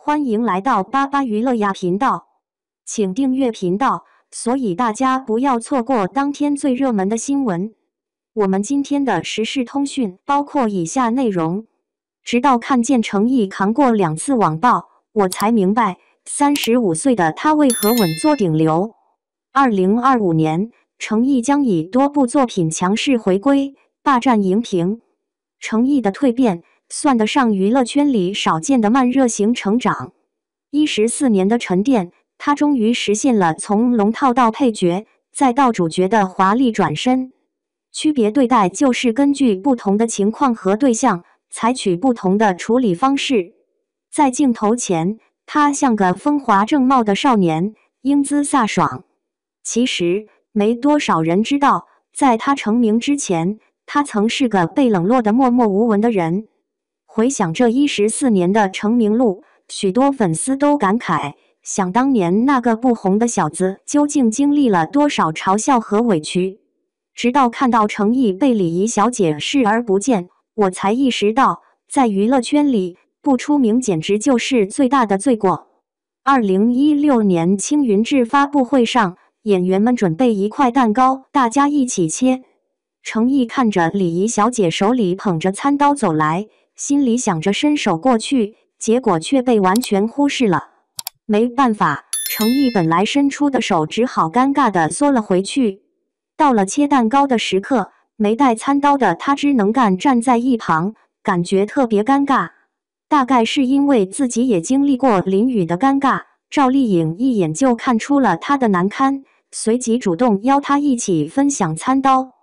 欢迎来到巴巴娱乐呀频道，请订阅频道，所以大家不要错过当天最热门的新闻。我们今天的时事通讯包括以下内容：直到看见程毅扛过2次网暴，我才明白35岁的他为何稳坐顶流。2025年，程毅将以多部作品强势回归，霸占荧屏。程毅的蜕变算得上娱乐圈里少见的慢热型成长。14年的沉淀，他终于实现了从龙套到配角，再到主角的华丽转身。区别对待就是根据不同的情况和对象，采取不同的处理方式。在镜头前，他像个风华正茂的少年，英姿飒爽。其实，没多少人知道，在他成名之前，他曾是个被冷落的默默无闻的人。回想这14年的成名路，许多粉丝都感慨，想当年那个不红的小子究竟经历了多少嘲笑和委屈。直到看到程毅被礼仪小姐视而不见，我才意识到，在娱乐圈里，不出名简直就是最大的罪过。2016年青云志发布会上，演员们准备一块蛋糕，大家一起切。程毅看着礼仪小姐手里捧着餐刀走来，心里想着伸手过去，结果却被完全忽视了。没办法，程毅本来伸出的手只好尴尬地缩了回去。到了切蛋糕的时刻，没带餐刀的他只能站在一旁，感觉特别尴尬。大概是因为自己也经历过淋雨的尴尬，赵丽颖一眼就看出了他的难堪，随即主动邀他一起分享餐刀。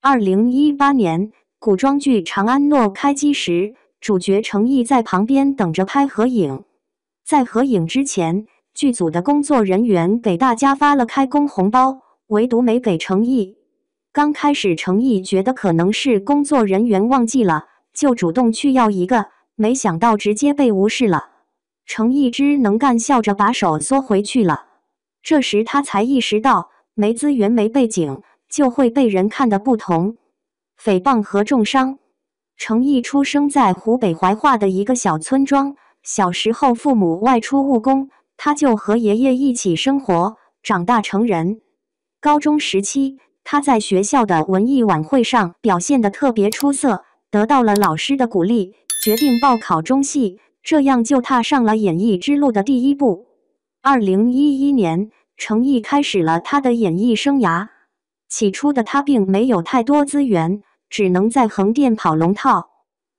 2018年，古装剧《长安诺》开机时，主角程毅在旁边等着拍合影。在合影之前，剧组的工作人员给大家发了开工红包，唯独没给程毅。刚开始程毅觉得可能是工作人员忘记了，就主动去要一个，没想到直接被无视了。程毅只能笑着把手缩回去了。这时他才意识到，没资源没背景，就会被人看得不同。诽谤和重伤。程毅出生在湖北怀化的一个小村庄，小时候父母外出务工，他就和爷爷一起生活，长大成人。高中时期，他在学校的文艺晚会上表现得特别出色，得到了老师的鼓励，决定报考中戏，这样就踏上了演艺之路的第一步。2011年，程毅开始了他的演艺生涯。起初的他并没有太多资源，只能在横店跑龙套。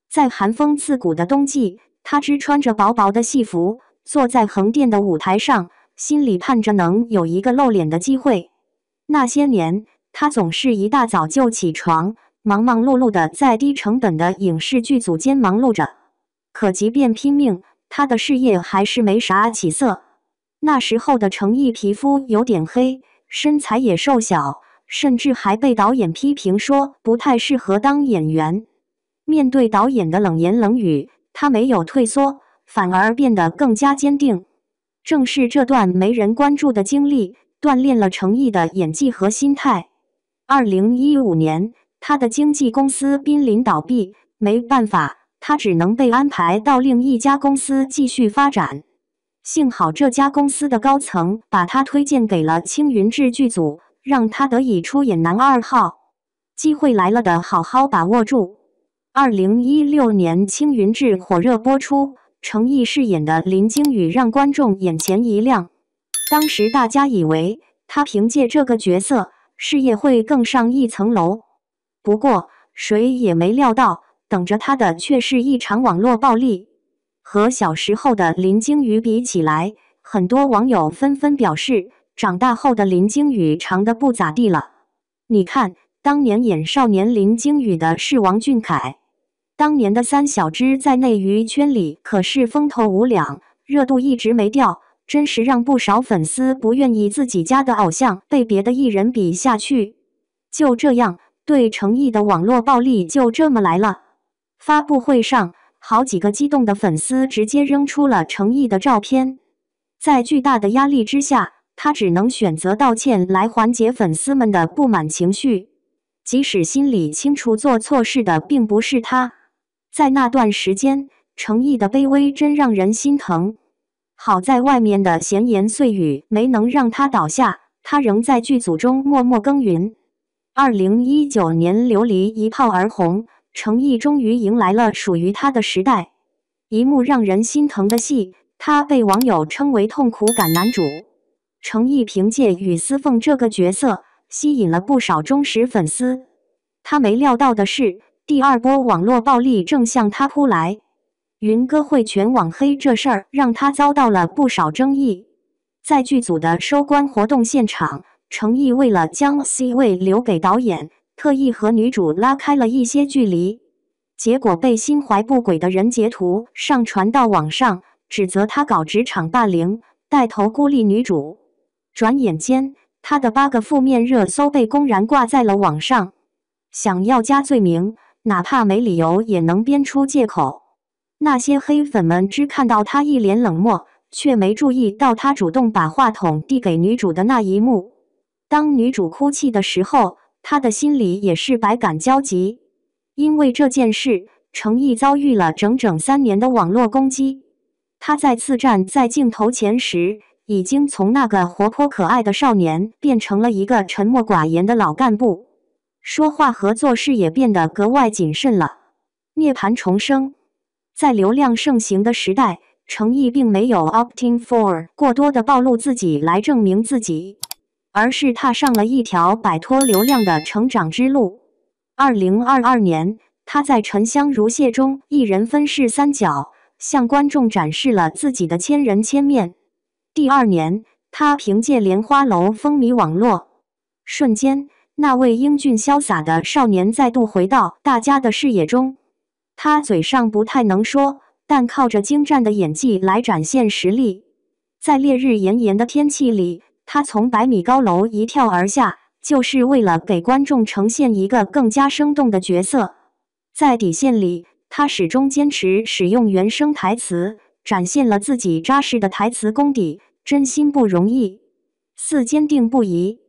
在寒风刺骨的冬季，他只穿着薄薄的戏服，坐在横店的舞台上，心里盼着能有一个露脸的机会。那些年，他总是一大早就起床，忙忙碌碌地在低成本的影视剧组间忙碌着。可即便拼命，他的事业还是没啥起色。那时候的程毅皮肤有点黑，身材也瘦小，甚至还被导演批评说不太适合当演员。面对导演的冷言冷语，他没有退缩，反而变得更加坚定。正是这段没人关注的经历，锻炼了程毅的演技和心态。2015年，他的经纪公司濒临倒闭，没办法，他只能被安排到另一家公司继续发展。幸好这家公司的高层把他推荐给了青云志剧组，让他得以出演男二号。机会来了的好好把握住。2016年青云志火热播出，程毅饰演的林惊羽让观众眼前一亮。当时大家以为他凭借这个角色，事业会更上一层楼。不过，谁也没料到，等着他的却是一场网络暴力。和小时候的林惊羽比起来，很多网友纷纷表示，长大后的林惊羽长得不咋地了。你看，当年演少年林惊羽的是王俊凯，当年的三小只在内娱圈里可是风头无两，热度一直没掉，真是让不少粉丝不愿意自己家的偶像被别的艺人比下去。就这样，对程毅的网络暴力就这么来了。发布会上，好几个激动的粉丝直接扔出了程毅的照片。在巨大的压力之下，他只能选择道歉来缓解粉丝们的不满情绪。即使心里清楚做错事的并不是他，在那段时间，程毅的卑微真让人心疼。好在外面的闲言碎语没能让他倒下，他仍在剧组中默默耕耘。2019年琉璃一炮而红，程毅终于迎来了属于他的时代。一幕让人心疼的戏，他被网友称为痛苦感男主。程毅凭借雨丝凤这个角色吸引了不少忠实粉丝。他没料到的是，第二波网络暴力正向他扑来。云歌会全网黑这事儿让他遭到了不少争议。在剧组的收官活动现场，程毅为了将 C 位留给导演，特意和女主拉开了一些距离，结果被心怀不轨的人截图上传到网上，指责他搞职场霸凌，带头孤立女主。转眼间，他的8个负面热搜被公然挂在了网上。想要加罪名，哪怕没理由也能编出借口。那些黑粉们只看到他一脸冷漠，却没注意到他主动把话筒递给女主的那一幕。当女主哭泣的时候，他的心里也是百感交集。因为这件事，程毅遭遇了整整3年的网络攻击。他再次站在镜头前时，已经从那个活泼可爱的少年变成了一个沉默寡言的老干部，说话和做事也变得格外谨慎了。涅槃重生。在流量盛行的时代，程毅并没有 opting for 过多的暴露自己来证明自己，而是踏上了一条摆脱流量的成长之路。2022年，他在《沉香如屑》中一人分饰3角，向观众展示了自己的千人千面。第2年，他凭借《莲花楼》风靡网络，瞬间，那位英俊潇洒的少年再度回到大家的视野中。他嘴上不太能说，但靠着精湛的演技来展现实力。在烈日炎炎的天气里，他从100米高楼一跳而下，就是为了给观众呈现一个更加生动的角色。在底线里，他始终坚持使用原声台词，展现了自己扎实的台词功底，真心不容易。4坚定不移。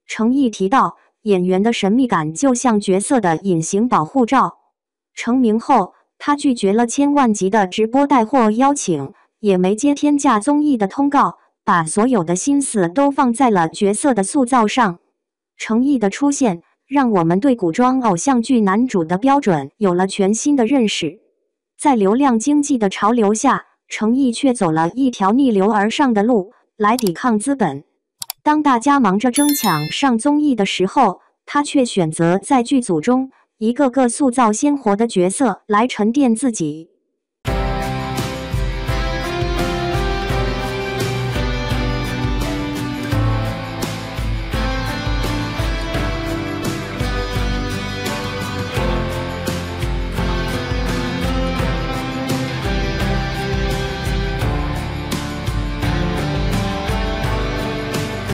程毅提到，演员的神秘感就像角色的隐形保护罩。成名后，他拒绝了千万级的直播带货邀请，也没接天价综艺的通告，把所有的心思都放在了角色的塑造上。程毅的出现，让我们对古装偶像剧男主的标准有了全新的认识。在流量经济的潮流下，程毅却走了一条逆流而上的路，来抵抗资本。当大家忙着争抢上综艺的时候，他却选择在剧组中一个个塑造鲜活的角色来沉淀自己。